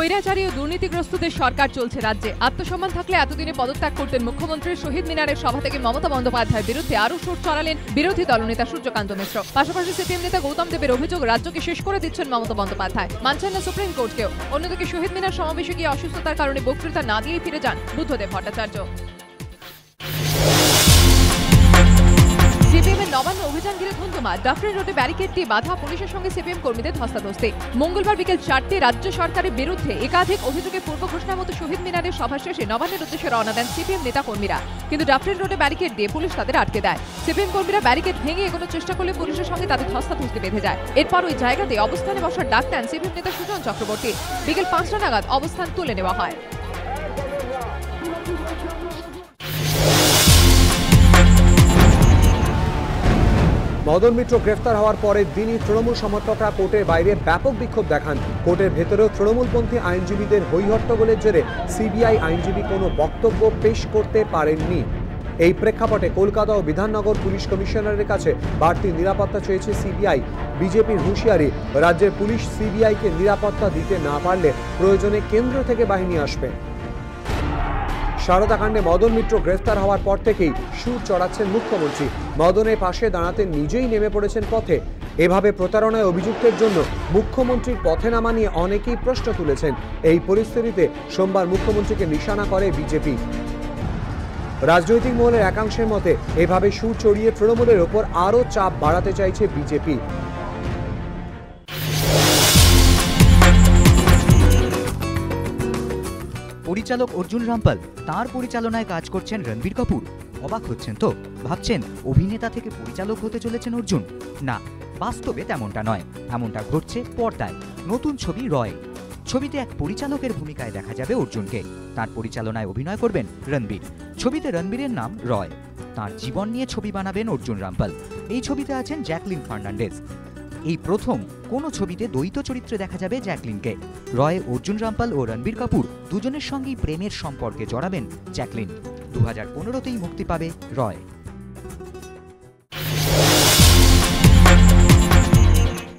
স্বৈরাচারী ও দুর্নীতিগ্রস্তদের সরকার চলছে রাজ্যে। আত্মসম্মান থাকলে এতদিনে পদত্যাগ করতেন মুখ্যমন্ত্রী। শহীদ মিনারের সভা থেকে মমতা বন্দ্যোপাধ্যায়ের বিরুদ্ধে আরও সুর চড়ালেন বিরোধী দলনেতা সূর্যকান্ত মিশ্র। পাশাপাশি সিপিএম নেতা গৌতম দেবের অভিযোগ, রাজ্যকে শেষ করে দিচ্ছেন মমতা বন্দ্যোপাধ্যায়, মানছেন না সুপ্রিম কোর্টকেও। অন্যদিকে শহীদ মিনার সমাবেশে গিয়ে অসুস্থতার কারণে বক্তৃতা না দিয়েই ফিরে যান বুদ্ধদেব ভট্টাচার্য। সিপিএমের নবান্ন অভিযান ঘিরে ধুন্ধুমা। ডাফরিন রোডে ব্যারিকেড দিয়ে বাধা, পুলিশের সঙ্গে সিপিএম কর্মীদের ধস্তাধস্তি। মঙ্গলবার বিকেল 4টে রাজ্য সরকারের বিরুদ্ধে একাধিক অভিযোগে পূর্ব ঘোষণার মতো শহীদ মিনারের সভা শেষে নবান্নের উদ্দেশ্যে রওনা দেন সিপিএম নেতা কর্মীরা। কিন্তু ডাফরিন রোডে ব্যারিকেড দিয়ে পুলিশ তাদের আটকে দেয়। সিপিএম কর্মীরা ব্যারিকেড ভেঙে এগোনোর চেষ্টা করলে পুলিশের সঙ্গে তাদের ধস্তাধস্তি বেঁধে যায়। এরপর ওই জায়গাতে অবস্থানে বসার ডাক দেন সিপিএম নেতা সুজন চক্রবর্তী। বিকেল 5টা নাগাদ অবস্থান তুলে নেওয়া হয়। মদন মিত্র গ্রেফতার হওয়ার পরের দিনই তৃণমূল সমর্থকরা কোর্টের বাইরে ব্যাপক বিক্ষোভ দেখান। কোর্টের ভেতরেও তৃণমূলপন্থী আইনজীবীদের হইহট্টগোলের জেরে সিবিআই আইনজীবী কোনো বক্তব্য পেশ করতে পারেননি। এই প্রেক্ষাপটে কলকাতা ও বিধাননগর পুলিশ কমিশনারের কাছে বাড়তি নিরাপত্তা চেয়েছে সিবিআই। বিজেপির হুঁশিয়ারি, রাজ্যের পুলিশ সিবিআইকে নিরাপত্তা দিতে না পারলে প্রয়োজনে কেন্দ্র থেকে বাহিনী আসবে। সারদাকাণ্ডে মদন মিত্র গ্রেফতার হওয়ার পর থেকেই সুর চড়াচ্ছেন মুখ্যমন্ত্রী। মদনের পাশে দাঁড়াতে নিজেই নেমে পড়েছেন পথে। এভাবে প্রতারণায় অভিযুক্তের জন্য মুখ্যমন্ত্রীর পথে নামা নিয়ে অনেকেই প্রশ্ন তুলেছেন। এই পরিস্থিতিতে সোমবার মুখ্যমন্ত্রীকে নিশানা করে বিজেপি। রাজনৈতিক মহলের একাংশের মতে এভাবে সুর চড়িয়ে তৃণমূলের ওপর আরও চাপ বাড়াতে চাইছে বিজেপি। পরিচালক অর্জুন রামপাল, তার পরিচালনায় কাজ করছেন রণবীর কাপুর। অবাক হচ্ছেন তো? ভাবছেন অভিনেতা থেকে পরিচালক হতে চলেছেন অর্জুন? না, বাস্তবে তেমনটা নয়। এমনটা ঘটছে পর্দায়। নতুন ছবি রয়। ছবিতে এক পরিচালকের ভূমিকায় দেখা যাবে অর্জুনকে। তার পরিচালনায় অভিনয় করবেন রণবীর। ছবিতে রণবীরের নাম রয়। তার জীবন নিয়ে ছবি বানাবেন অর্জুন রামপাল। এই ছবিতে আছেন জ্যাকলিন ফার্নান্ডেজ। এই প্রথম কোনো ছবিতে দ্বৈত চরিত্রে দেখা যাবে জ্যাকলিনকে। রয়ে অর্জুন রামপাল ও রণবীর কাপুর দুজনের সঙ্গেই প্রেমের সম্পর্কে জড়াবেন জ্যাকলিন। 2015তেই মুক্তি পাবে রয়।